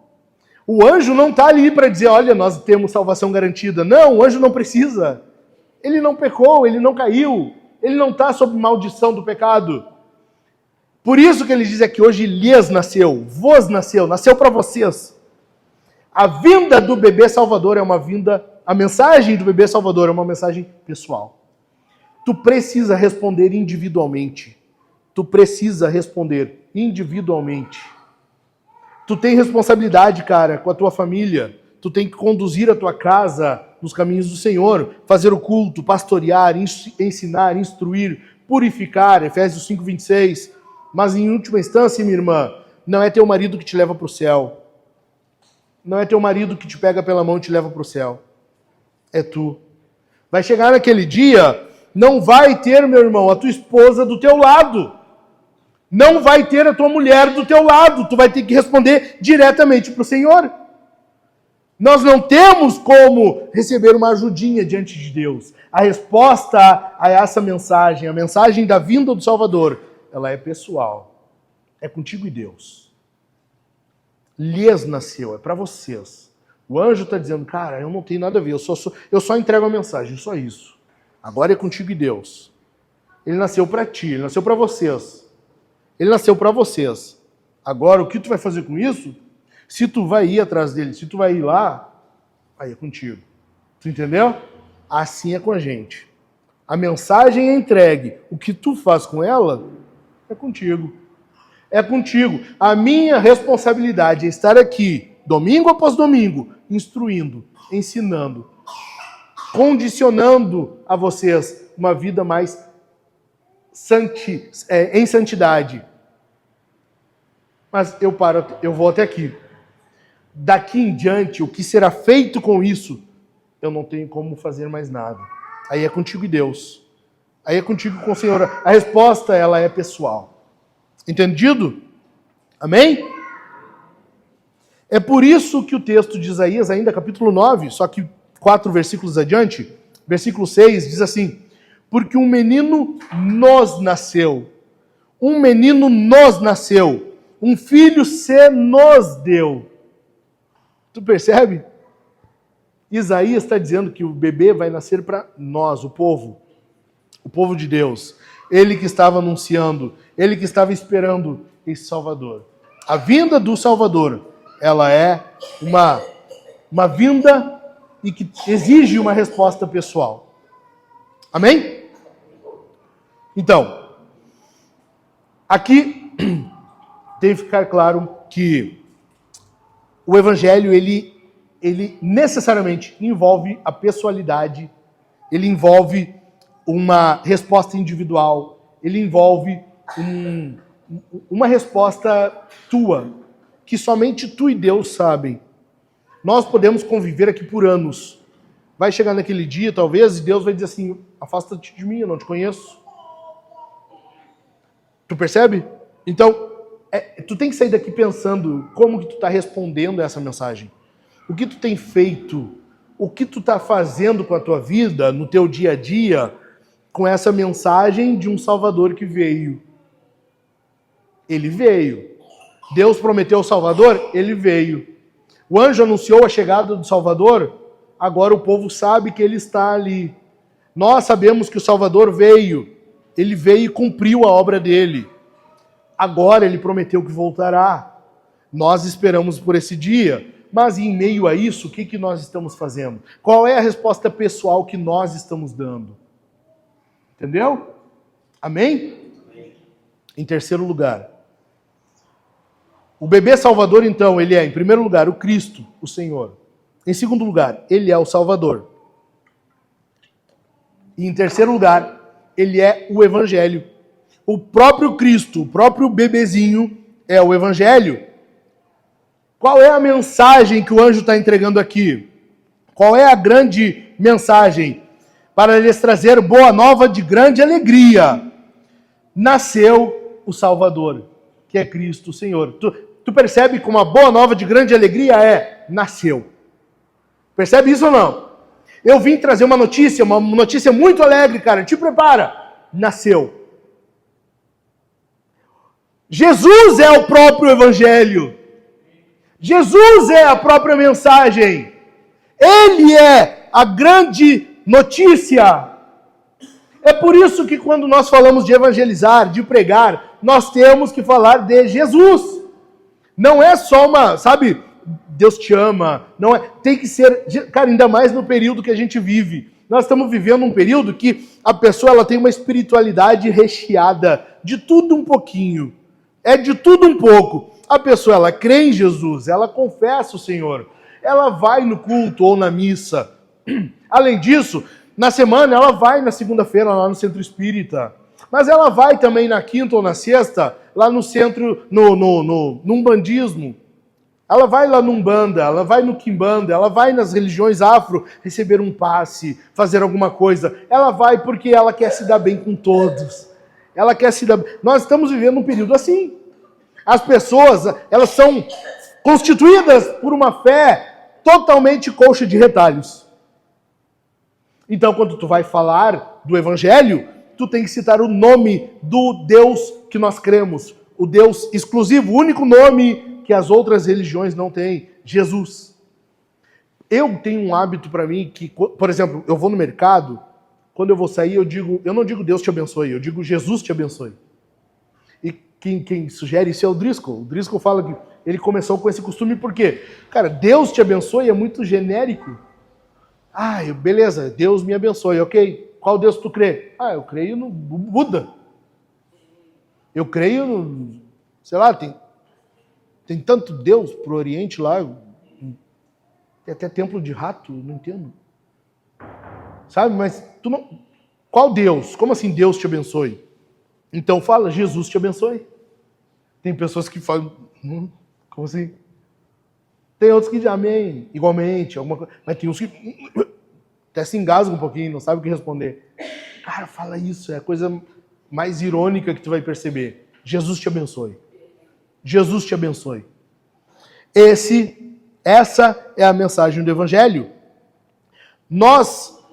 Speaker 1: O anjo não está ali para dizer, olha, nós temos salvação garantida. Não, o anjo não precisa. Ele não pecou, ele não caiu. Ele não está sob maldição do pecado. Por isso que ele diz aqui, hoje lhes nasceu, vos nasceu, nasceu para vocês. A vinda do bebê Salvador é uma vinda, a mensagem do bebê Salvador é uma mensagem pessoal. Tu precisa responder individualmente. Tu precisa responder individualmente. Tu tem responsabilidade, cara, com a tua família. Tu tem que conduzir a tua casa nos caminhos do Senhor, fazer o culto, pastorear, ensinar, instruir, purificar, Efésios 5:26. Mas em última instância, minha irmã, não é teu marido que te leva para o céu. Não é teu marido que te pega pela mão e te leva para o céu. É tu. Vai chegar naquele dia, não vai ter, meu irmão, a tua esposa do teu lado. Não vai ter a tua mulher do teu lado. Tu vai ter que responder diretamente para o Senhor. Nós não temos como receber uma ajudinha diante de Deus. A resposta a essa mensagem, a mensagem da vinda do Salvador, ela é pessoal. É contigo e Deus. Lhes nasceu, é para vocês. O anjo está dizendo, cara, eu não tenho nada a ver, eu só entrego a mensagem, só isso. Agora é contigo e Deus. Ele nasceu para ti, ele nasceu para vocês. Ele nasceu para vocês. Agora, o que tu vai fazer com isso? Se tu vai ir atrás dele, se tu vai ir lá, aí é contigo. Tu entendeu? Assim é com a gente. A mensagem é entregue. O que tu faz com ela é contigo. É contigo. A minha responsabilidade é estar aqui, domingo após domingo, instruindo, ensinando, condicionando a vocês uma vida mais em santidade. Mas eu vou até aqui. Daqui em diante, o que será feito com isso, eu não tenho como fazer mais nada. Aí é contigo e Deus. Aí é contigo com o Senhor. A resposta, ela é pessoal. Entendido? Amém? É por isso que o texto de Isaías, ainda capítulo 9, só que 4 versículos adiante, versículo 6, diz assim: porque um menino nos nasceu, um menino nos nasceu, um filho se nos deu. Tu percebe? Isaías está dizendo que o bebê vai nascer para nós, o povo de Deus. Ele que estava anunciando, ele que estava esperando esse Salvador. A vinda do Salvador, ela é uma vinda e que exige uma resposta pessoal. Amém? Então, aqui tem que ficar claro que o Evangelho, ele necessariamente envolve a pessoalidade, ele envolve uma resposta individual, ele envolve uma resposta tua, que somente tu e Deus sabem. Nós podemos conviver aqui por anos. Vai chegar naquele dia, talvez, e Deus vai dizer assim, afasta-te de mim, eu não te conheço. Tu percebe? Então, tu tem que sair daqui pensando como que tu está respondendo a essa mensagem. O que tu tem feito, o que tu está fazendo com a tua vida, no teu dia a dia, com essa mensagem de um Salvador que veio. Ele veio. Deus prometeu o Salvador, ele veio. O anjo anunciou a chegada do Salvador, agora o povo sabe que ele está ali. Nós sabemos que o Salvador veio, ele veio e cumpriu a obra dele. Agora ele prometeu que voltará. Nós esperamos por esse dia. Mas em meio a isso, o que nós estamos fazendo? Qual é a resposta pessoal que nós estamos dando? Entendeu? Amém? Em terceiro lugar, o bebê Salvador, então, ele é, em primeiro lugar, o Cristo, o Senhor. Em segundo lugar, ele é o Salvador. E em terceiro lugar, ele é o Evangelho. O próprio Cristo, o próprio bebezinho, é o Evangelho. Qual é a mensagem que o anjo está entregando aqui? Qual é a grande mensagem? Para lhes trazer boa nova de grande alegria. Nasceu o Salvador, que é Cristo o Senhor. Tu percebe como a boa nova de grande alegria é? Nasceu. Percebe isso ou não? Eu vim trazer uma notícia muito alegre, cara. Te prepara. Nasceu. Jesus é o próprio Evangelho. Jesus é a própria mensagem. Ele é a grande notícia. É por isso que quando nós falamos de evangelizar, de pregar, nós temos que falar de Jesus. Não é só uma, sabe, Deus te ama, não é, tem que ser, cara, ainda mais no período que a gente vive. Nós estamos vivendo um período que a pessoa ela tem uma espiritualidade recheada de tudo um pouquinho. É de tudo um pouco. A pessoa ela crê em Jesus, ela confessa o Senhor, ela vai no culto ou na missa. Além disso, na semana ela vai na segunda-feira lá no centro espírita. Mas ela vai também na quinta ou na sexta, lá no centro, no umbandismo. Ela vai lá no Umbanda, ela vai no Quimbanda, ela vai nas religiões afro receber um passe, fazer alguma coisa. Ela vai porque ela quer se dar bem com todos. Ela quer se dar bem. Nós estamos vivendo um período assim. As pessoas, elas são constituídas por uma fé totalmente coxa de retalhos. Então, quando tu vai falar do Evangelho, tu tem que citar o nome do Deus que nós cremos. O Deus exclusivo, o único nome que as outras religiões não têm, Jesus. Eu tenho um hábito para mim que, por exemplo, eu vou no mercado, quando eu vou sair, eu não digo Deus te abençoe, eu digo Jesus te abençoe. E quem sugere isso é o Driscoll. O Driscoll fala que ele começou com esse costume porque, cara, Deus te abençoe é muito genérico. Beleza, Deus me abençoe, ok? Qual Deus tu crê? Eu creio no Buda. Eu creio no, sei lá, tem tanto Deus pro Oriente lá, tem até templo de rato, não entendo. Sabe, mas tu não... Qual Deus? Como assim Deus te abençoe? Então fala, Jesus te abençoe. Tem pessoas que falam, como assim? Tem outros que dizem amém, igualmente, alguma coisa. Mas tem uns que até se engasgam um pouquinho, não sabe o que responder. Cara, fala isso, é a coisa mais irônica que tu vai perceber. Jesus te abençoe. Jesus te abençoe. Essa é a mensagem do Evangelho. Nós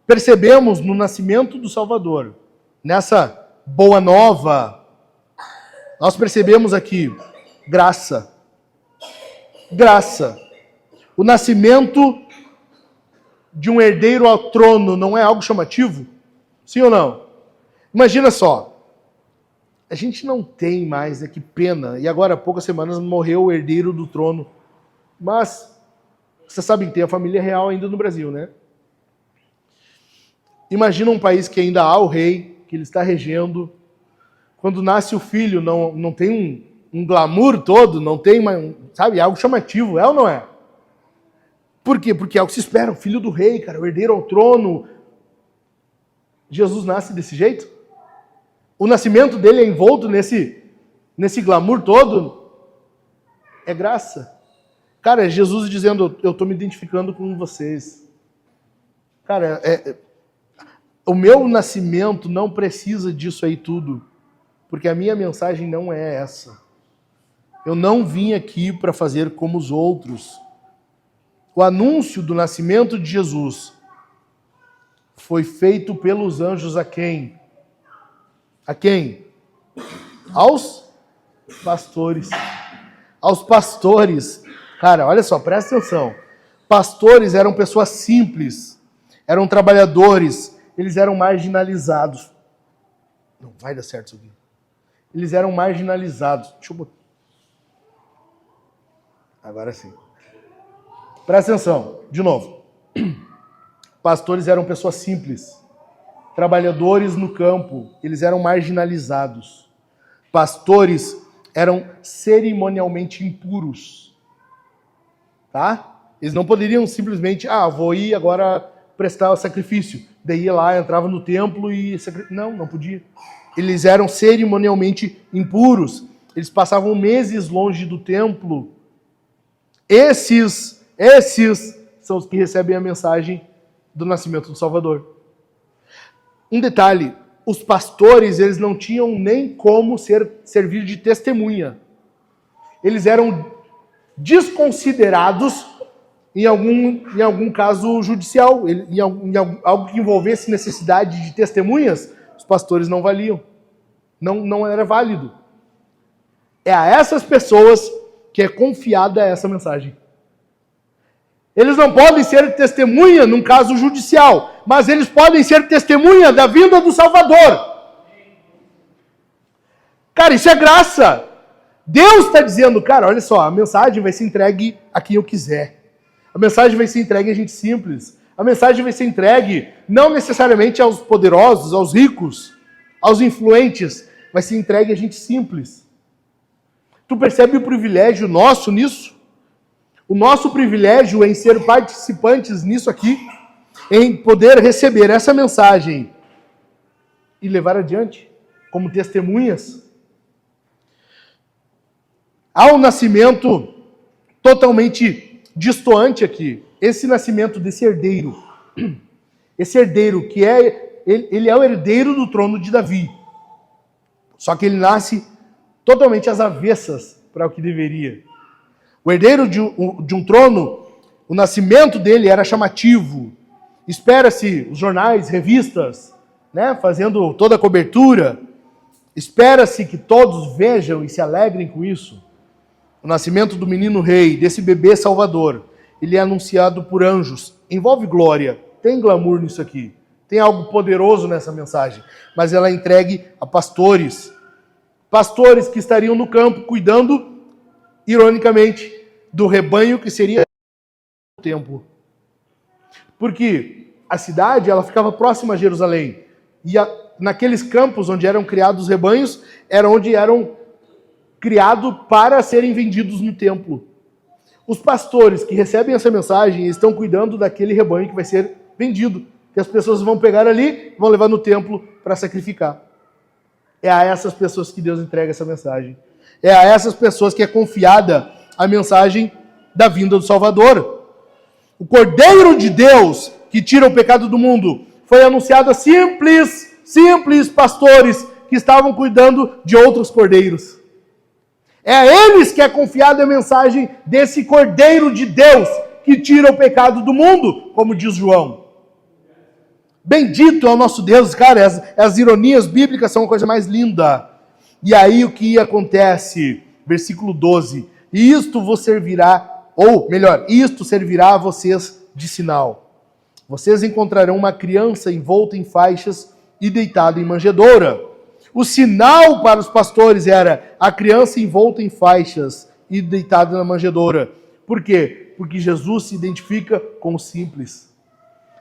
Speaker 1: percebemos no nascimento do Salvador, nessa boa nova, nós percebemos aqui graça. Graça. O nascimento de um herdeiro ao trono não é algo chamativo? Sim ou não? Imagina só. A gente não tem mais, que pena. E agora, há poucas semanas, morreu o herdeiro do trono. Mas, você sabe que tem a família real ainda no Brasil, né? Imagina um país que ainda há o rei, que ele está regendo. Quando nasce o filho, não tem um glamour todo, não tem, sabe, algo chamativo, é ou não é? Por quê? Porque é o que se espera, o filho do rei, cara, o herdeiro ao trono. Jesus nasce desse jeito? O nascimento dele é envolto nesse glamour todo? É graça. Cara, é Jesus dizendo, eu estou me identificando com vocês. Cara, o meu nascimento não precisa disso aí tudo. Porque a minha mensagem não é essa. Eu não vim aqui para fazer como os outros. O anúncio do nascimento de Jesus foi feito pelos anjos a quem? A quem? Aos pastores. Aos pastores. Cara, olha só, presta atenção. Pastores eram pessoas simples, eram trabalhadores, eles eram marginalizados. Não vai dar certo isso aqui. Eles eram marginalizados. Deixa eu botar. Agora sim. Presta atenção, de novo. Pastores eram pessoas simples. Trabalhadores no campo, eles eram marginalizados. Pastores eram cerimonialmente impuros. Tá? Eles não poderiam simplesmente, vou ir agora prestar o sacrifício. Daí ia lá, entrava no templo e... Não podia. Eles eram cerimonialmente impuros. Eles passavam meses longe do templo. Esses são os que recebem a mensagem do nascimento do Salvador. Um detalhe, os pastores, eles não tinham nem como servir de testemunha. Eles eram desconsiderados em algum caso judicial, em algo que envolvesse necessidade de testemunhas, os pastores não valiam. Não era válido. É a essas pessoas que é confiada essa mensagem. Eles não podem ser testemunha num caso judicial, mas eles podem ser testemunha da vinda do Salvador. Cara, isso é graça. Deus está dizendo, cara, olha só, a mensagem vai ser entregue a quem eu quiser. A mensagem vai ser entregue a gente simples. A mensagem vai ser entregue não necessariamente aos poderosos, aos ricos, aos influentes. Vai ser entregue a gente simples. Tu percebe o privilégio nosso nisso? O nosso privilégio em ser participantes nisso aqui, em poder receber essa mensagem e levar adiante como testemunhas. Há um nascimento totalmente distoante aqui. Esse nascimento desse herdeiro. Esse herdeiro que ele é o herdeiro do trono de Davi. Só que ele nasce totalmente às avessas para o que deveria. O herdeiro de um trono, o nascimento dele era chamativo. Espera-se os jornais, revistas, né, fazendo toda a cobertura. Espera-se que todos vejam e se alegrem com isso. O nascimento do menino rei, desse bebê salvador, ele é anunciado por anjos. Envolve glória, tem glamour nisso aqui. Tem algo poderoso nessa mensagem. Mas ela é entregue a pastores. Pastores que estariam no campo cuidando, ironicamente, do rebanho que seria o templo. Porque a cidade ela ficava próxima a Jerusalém. E naqueles campos onde eram criados os rebanhos, era onde eram criados para serem vendidos no templo. Os pastores que recebem essa mensagem estão cuidando daquele rebanho que vai ser vendido, que as pessoas vão pegar ali e vão levar no templo para sacrificar. É a essas pessoas que Deus entrega essa mensagem. É a essas pessoas que é confiada a mensagem da vinda do Salvador. O Cordeiro de Deus que tira o pecado do mundo foi anunciado a simples pastores que estavam cuidando de outros cordeiros. É a eles que é confiada a mensagem desse Cordeiro de Deus que tira o pecado do mundo, como diz João. Bendito é o nosso Deus, cara, as ironias bíblicas são a coisa mais linda. E aí o que acontece? Versículo 12. E isto vos servirá, ou melhor, isto servirá a vocês de sinal. Vocês encontrarão uma criança envolta em faixas e deitada em manjedoura. O sinal para os pastores era a criança envolta em faixas e deitada na manjedoura. Por quê? Porque Jesus se identifica com o simples.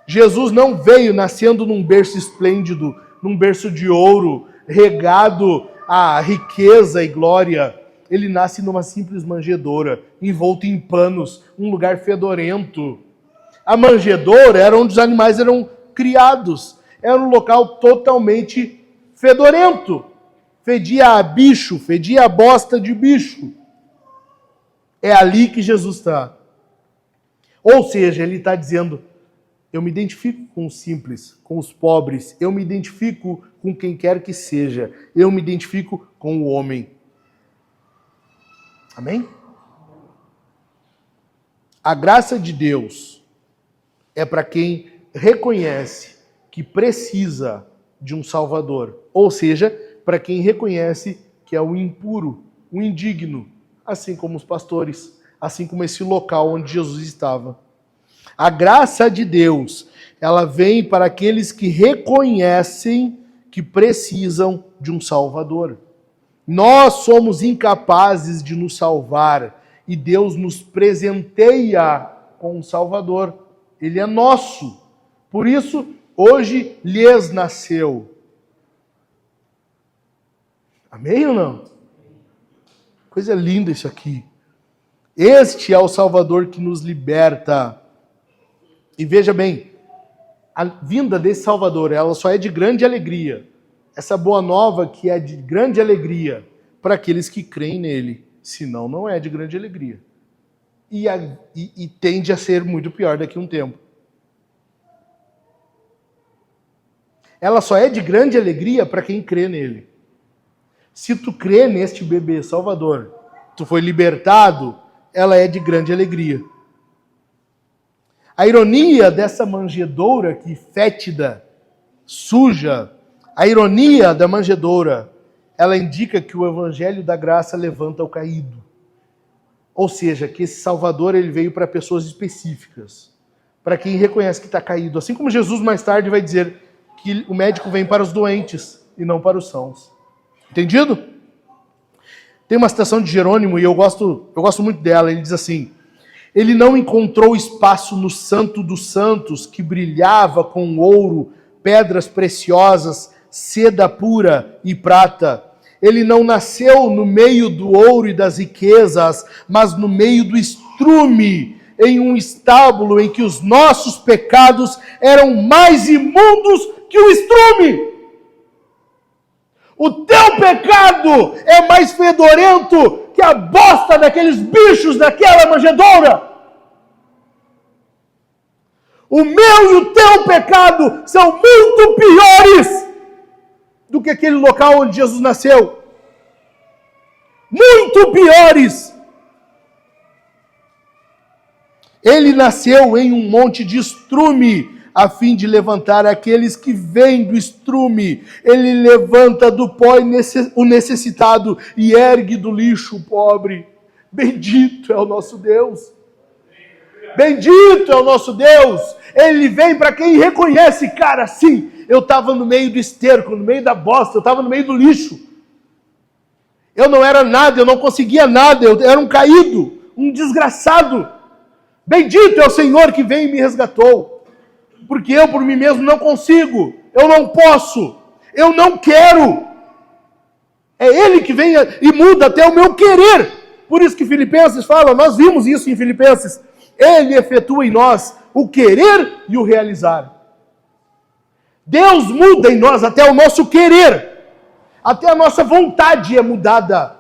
Speaker 1: Jesus não veio nascendo num berço esplêndido, num berço de ouro, regado a riqueza e glória. Ele nasce numa simples manjedoura, envolto em panos, um lugar fedorento. A manjedoura era onde os animais eram criados. Era um local totalmente fedorento. Fedia a bicho, fedia a bosta de bicho. É ali que Jesus está. Ou seja, ele está dizendo, eu me identifico com os simples, com os pobres. Eu me identifico com quem quer que seja. Eu me identifico com o homem. Amém? A graça de Deus é para quem reconhece que precisa de um Salvador. Ou seja, para quem reconhece que é o impuro, o indigno, assim como os pastores, assim como esse local onde Jesus estava. A graça de Deus, ela vem para aqueles que reconhecem que precisam de um Salvador. Nós somos incapazes de nos salvar e Deus nos presenteia com um Salvador. Ele é nosso. Por isso, hoje lhes nasceu. Amém ou não? Coisa linda isso aqui. Este é o Salvador que nos liberta. E veja bem, a vinda desse Salvador, ela só é de grande alegria. Essa boa nova que é de grande alegria para aqueles que creem nele. Senão, não é de grande alegria. E tende a ser muito pior daqui a um tempo. Ela só é de grande alegria para quem crê nele. Se tu crê neste bebê Salvador, tu foi libertado, ela é de grande alegria. A ironia dessa manjedoura que fétida, suja, a ironia da manjedoura, ela indica que o evangelho da graça levanta o caído. Ou seja, que esse Salvador ele veio para pessoas específicas, para quem reconhece que está caído. Assim como Jesus mais tarde vai dizer que o médico vem para os doentes e não para os sãos. Entendido? Tem uma citação de Jerônimo e eu gosto muito dela. Ele diz assim: ele não encontrou espaço no Santo dos Santos, que brilhava com ouro, pedras preciosas, seda pura e prata. Ele não nasceu no meio do ouro e das riquezas, mas no meio do estrume, em um estábulo em que os nossos pecados eram mais imundos que o estrume. O teu pecado é mais fedorento que a bosta daqueles bichos daquela manjedoura. O meu e o teu pecado são muito piores do que aquele local onde Jesus nasceu. Muito piores. Ele nasceu em um monte de estrume, a fim de levantar aqueles que vêm do estrume. Ele levanta do pó o necessitado e ergue do lixo o pobre. Bendito é o nosso Deus. Bendito é o nosso Deus. Ele vem para quem reconhece, cara, sim, eu estava no meio do esterco, no meio da bosta, eu estava no meio do lixo. Eu não era nada, eu não conseguia nada, eu era um caído, um desgraçado. Bendito é o Senhor que veio e me resgatou. Porque eu por mim mesmo não consigo, eu não posso, eu não quero. É Ele que vem e muda até o meu querer. Por isso que Filipenses fala, nós vimos isso em Filipenses. Ele efetua em nós o querer e o realizar. Deus muda em nós até o nosso querer. Até a nossa vontade é mudada.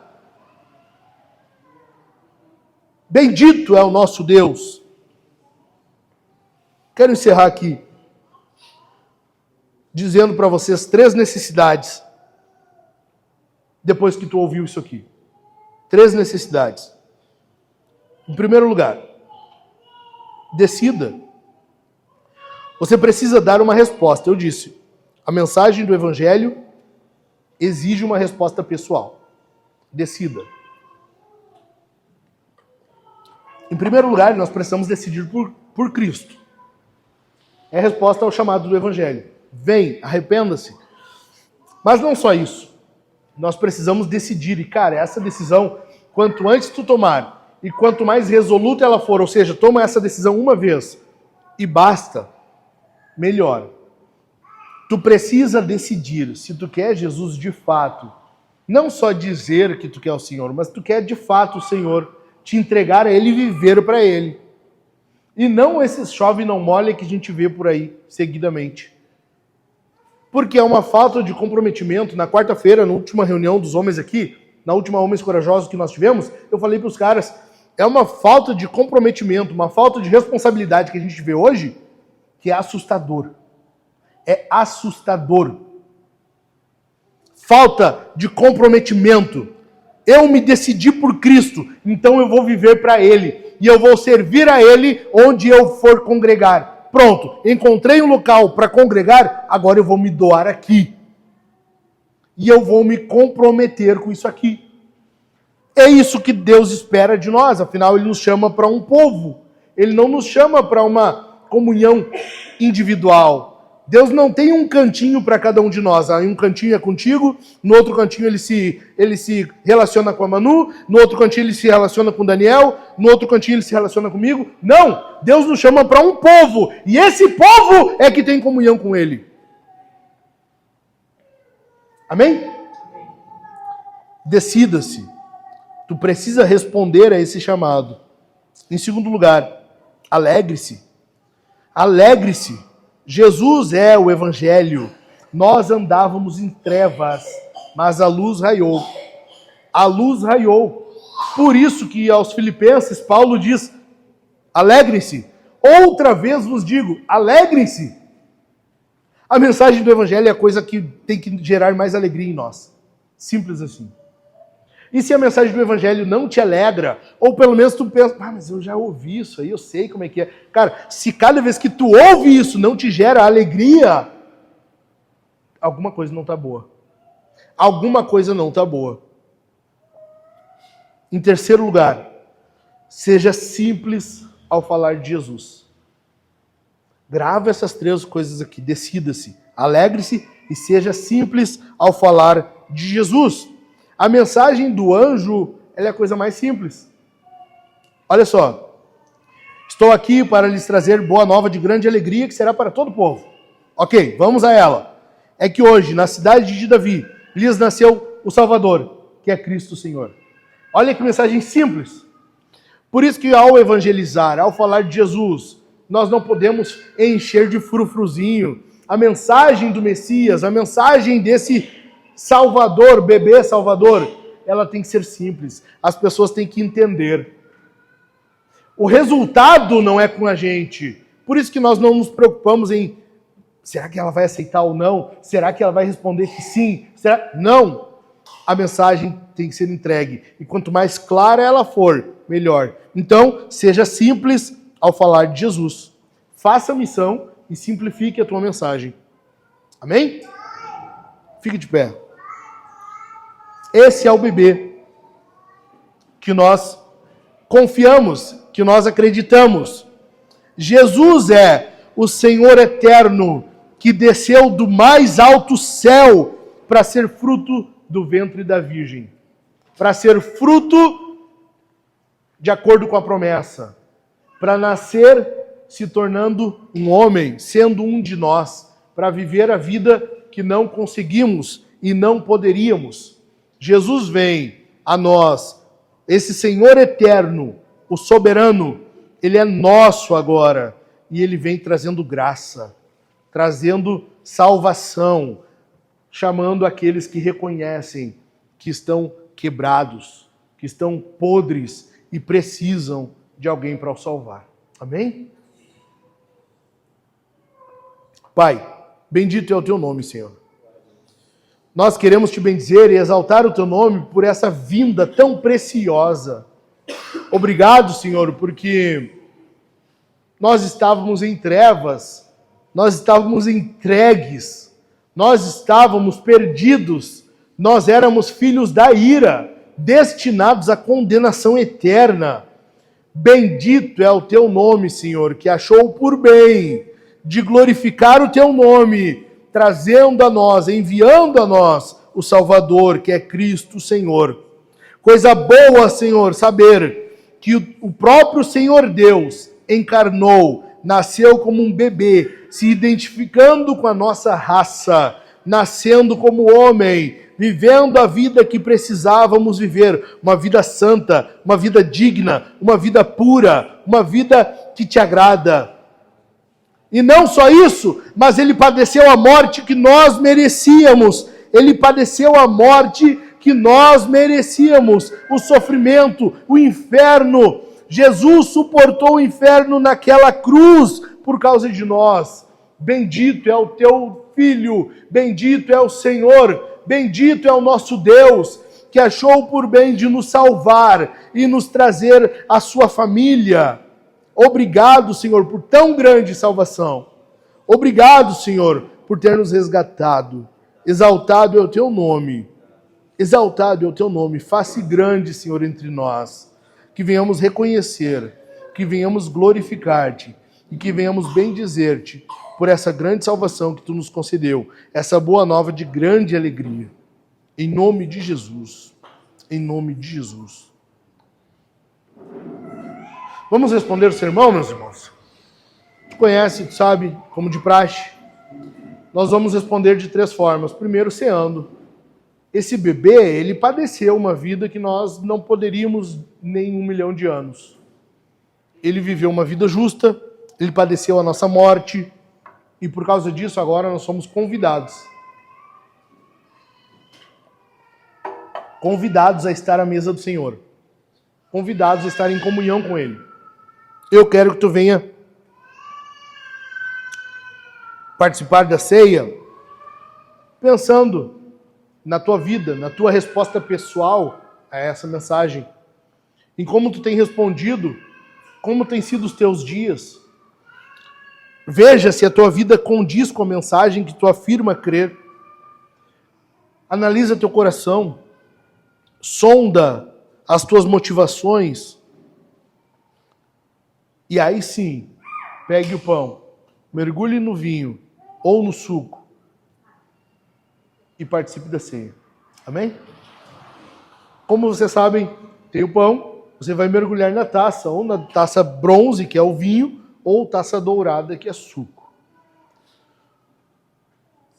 Speaker 1: Bendito é o nosso Deus. Quero encerrar aqui dizendo para vocês 3 necessidades. Depois que tu ouviu isso aqui. 3 necessidades. Em primeiro lugar, decida. Você precisa dar uma resposta. Eu disse, a mensagem do Evangelho exige uma resposta pessoal. Decida. Em primeiro lugar, nós precisamos decidir por Cristo. É a resposta ao chamado do Evangelho. Vem, arrependa-se. Mas não só isso. Nós precisamos decidir. E, cara, essa decisão, quanto antes tu tomar, e quanto mais resoluta ela for, ou seja, toma essa decisão uma vez, e basta, melhor. Tu precisa decidir se tu quer Jesus de fato. Não só dizer que tu quer o Senhor, mas tu quer de fato o Senhor, te entregar a Ele e viver para Ele. E não esses chove e não molha que a gente vê por aí, seguidamente. Porque é uma falta de comprometimento. Na quarta-feira, na última reunião dos homens aqui, na última Homens Corajosos que nós tivemos, eu falei para os caras, é uma falta de comprometimento, uma falta de responsabilidade que a gente vê hoje, que é assustador. É assustador. Falta de comprometimento. Eu me decidi por Cristo, então eu vou viver para Ele. E eu vou servir a Ele onde eu for congregar. Pronto, encontrei um local para congregar, agora eu vou me doar aqui. E eu vou me comprometer com isso aqui. É isso que Deus espera de nós, afinal Ele nos chama para um povo. Ele não nos chama para uma comunhão individual. Deus não tem um cantinho para cada um de nós. Um cantinho é contigo, no outro cantinho ele se relaciona com a Manu, no outro cantinho ele se relaciona com o Daniel, no outro cantinho ele se relaciona comigo. Não! Deus nos chama para um povo, e esse povo é que tem comunhão com Ele. Amém? Decida-se. Tu precisa responder a esse chamado. Em segundo lugar, alegre-se. Alegre-se. Jesus é o Evangelho. Nós andávamos em trevas, mas a luz raiou. A luz raiou. Por isso que aos Filipenses, Paulo diz, alegrem-se. Outra vez vos digo, alegrem-se. A mensagem do Evangelho é a coisa que tem que gerar mais alegria em nós. Simples assim. E se a mensagem do Evangelho não te alegra, ou pelo menos tu pensa, mas eu já ouvi isso aí, eu sei como é que é. Cara, se cada vez que tu ouve isso não te gera alegria, alguma coisa não está boa. Alguma coisa não está boa. Em terceiro lugar, seja simples ao falar de Jesus. Grava essas 3 coisas aqui, decida-se, alegre-se e seja simples ao falar de Jesus. A mensagem do anjo, ela é a coisa mais simples. Olha só. Estou aqui para lhes trazer boa nova de grande alegria que será para todo o povo. Ok, vamos a ela. É que hoje, na cidade de Davi, lhes nasceu o Salvador, que é Cristo Senhor. Olha que mensagem simples. Por isso que ao evangelizar, ao falar de Jesus, nós não podemos encher de frufruzinho. A mensagem do Messias, a mensagem desse Salvador, bebê Salvador, ela tem que ser simples. As pessoas têm que entender. O resultado não é com a gente. Por isso que nós não nos preocupamos em será que ela vai aceitar ou não? Será que ela vai responder que sim? Não. A mensagem tem que ser entregue. E quanto mais clara ela for, melhor. Então, seja simples ao falar de Jesus. Faça a missão e simplifique a tua mensagem. Amém? Fique de pé. Esse é o bebê que nós confiamos, que nós acreditamos. Jesus é o Senhor eterno que desceu do mais alto céu para ser fruto do ventre da Virgem. Para ser fruto de acordo com a promessa. Para nascer se tornando um homem, sendo um de nós. Para viver a vida que não conseguimos e não poderíamos. Jesus vem a nós, esse Senhor eterno, o soberano, ele é nosso agora. E ele vem trazendo graça, trazendo salvação, chamando aqueles que reconhecem que estão quebrados, que estão podres e precisam de alguém para os salvar. Amém? Pai, bendito é o teu nome, Senhor. Nós queremos te bendizer e exaltar o teu nome por essa vinda tão preciosa. Obrigado, Senhor, porque nós estávamos em trevas, nós estávamos entregues, nós estávamos perdidos, nós éramos filhos da ira, destinados à condenação eterna. Bendito é o teu nome, Senhor, que achou por bem de glorificar o teu nome, trazendo a nós, enviando a nós o Salvador, que é Cristo Senhor. Coisa boa, Senhor, saber que o próprio Senhor Deus encarnou, nasceu como um bebê, se identificando com a nossa raça, nascendo como homem, vivendo a vida que precisávamos viver, uma vida santa, uma vida digna, uma vida pura, uma vida que te agrada. E não só isso, mas ele padeceu a morte que nós merecíamos. Ele padeceu a morte que nós merecíamos, o sofrimento, o inferno. Jesus suportou o inferno naquela cruz por causa de nós. Bendito é o teu Filho, bendito é o Senhor, bendito é o nosso Deus, que achou por bem de nos salvar e nos trazer a sua família. Obrigado, Senhor, por tão grande salvação. Obrigado, Senhor, por ter nos resgatado. Exaltado é o teu nome. Exaltado é o teu nome. Faça grande, Senhor, entre nós. Que venhamos reconhecer, que venhamos glorificar-te e que venhamos bendizer-te por essa grande salvação que tu nos concedeu. Essa boa nova de grande alegria. Em nome de Jesus. Em nome de Jesus. Vamos responder o sermão, meus irmãos? Tu conhece, tu sabe, como de praxe. Nós vamos responder de 3 formas. Primeiro, ceando. Esse bebê, ele padeceu uma vida que nós não poderíamos nem 1 milhão de anos. Ele viveu uma vida justa, ele padeceu a nossa morte, e por causa disso agora nós somos convidados. Convidados a estar à mesa do Senhor. Convidados a estar em comunhão com Ele. Eu quero que tu venha participar da ceia pensando na tua vida, na tua resposta pessoal a essa mensagem, em como tu tem respondido, como tem sido os teus dias. Veja se a tua vida condiz com a mensagem que tu afirma crer. Analisa teu coração, sonda as tuas motivações, e aí sim, pegue o pão, mergulhe no vinho ou no suco e participe da ceia. Amém? Como vocês sabem, tem o pão, você vai mergulhar na taça, ou na taça bronze, que é o vinho, ou taça dourada, que é suco.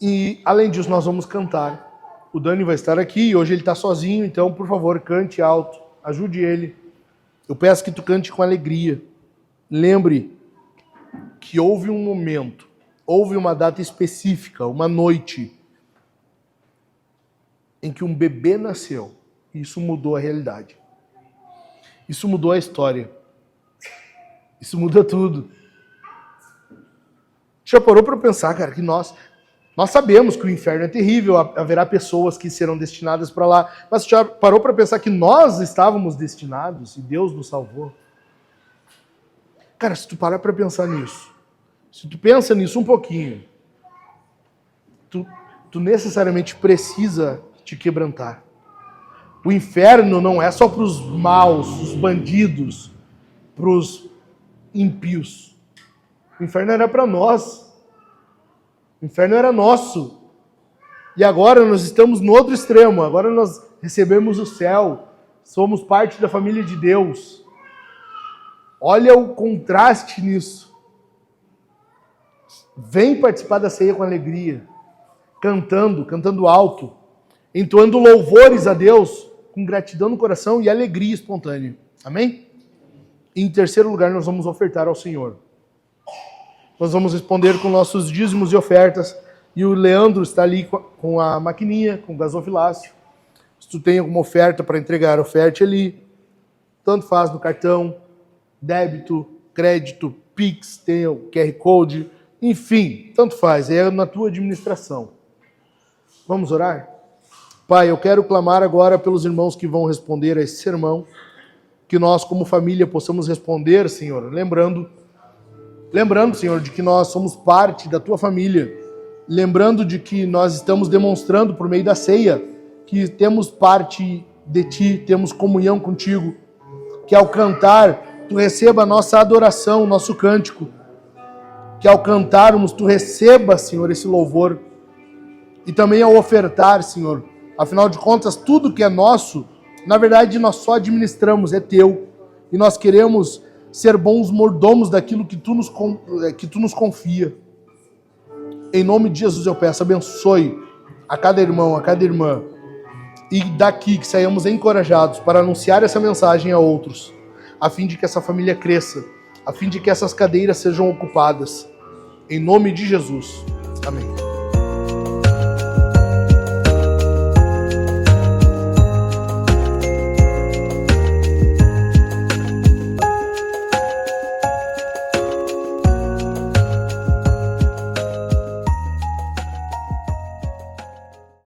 Speaker 1: E, além disso, nós vamos cantar. O Dani vai estar aqui, hoje ele está sozinho, então, por favor, cante alto, ajude ele. Eu peço que tu cante com alegria. Lembre que houve um momento, houve uma data específica, uma noite, em que um bebê nasceu. E isso mudou a realidade. Isso mudou a história. Isso muda tudo. Já parou para pensar, cara, que nós sabemos que o inferno é terrível, haverá pessoas que serão destinadas para lá, mas já parou para pensar que nós estávamos destinados e Deus nos salvou? Cara, se tu parar para pensar nisso, se tu pensa nisso um pouquinho, tu necessariamente precisa te quebrantar. O inferno não é só para os maus, os bandidos, para os ímpios. O inferno era para nós. O inferno era nosso. E agora nós estamos no outro extremo. Agora nós recebemos o céu. Somos parte da família de Deus. Olha o contraste nisso. Vem participar da ceia com alegria. Cantando alto. Entoando louvores a Deus com gratidão no coração e alegria espontânea. Amém? E em terceiro lugar, nós vamos ofertar ao Senhor. Nós vamos responder com nossos dízimos e ofertas. E o Leandro está ali com a maquininha, com o gasofilácio. Se tu tem alguma oferta para entregar, oferte ali. Tanto faz no cartão, débito, crédito, Pix, tem o QR Code. Enfim, tanto faz. É na tua administração. Vamos orar? Pai, eu quero clamar agora pelos irmãos que vão responder a esse sermão. Que nós, como família, possamos responder, Senhor, lembrando, Senhor, de que nós somos parte da tua família, lembrando de que nós estamos demonstrando por meio da ceia que temos parte de ti, temos comunhão contigo, que ao cantar, tu receba a nossa adoração, o nosso cântico, que ao cantarmos, tu receba, Senhor, esse louvor, e também ao ofertar, Senhor, afinal de contas, tudo que é nosso, na verdade, nós só administramos, é teu. E nós queremos ser bons mordomos daquilo que tu nos confia. Em nome de Jesus eu peço, abençoe a cada irmão, a cada irmã. E daqui que saiamos encorajados para anunciar essa mensagem a outros. A fim de que essa família cresça. A fim de que essas cadeiras sejam ocupadas. Em nome de Jesus. Amém.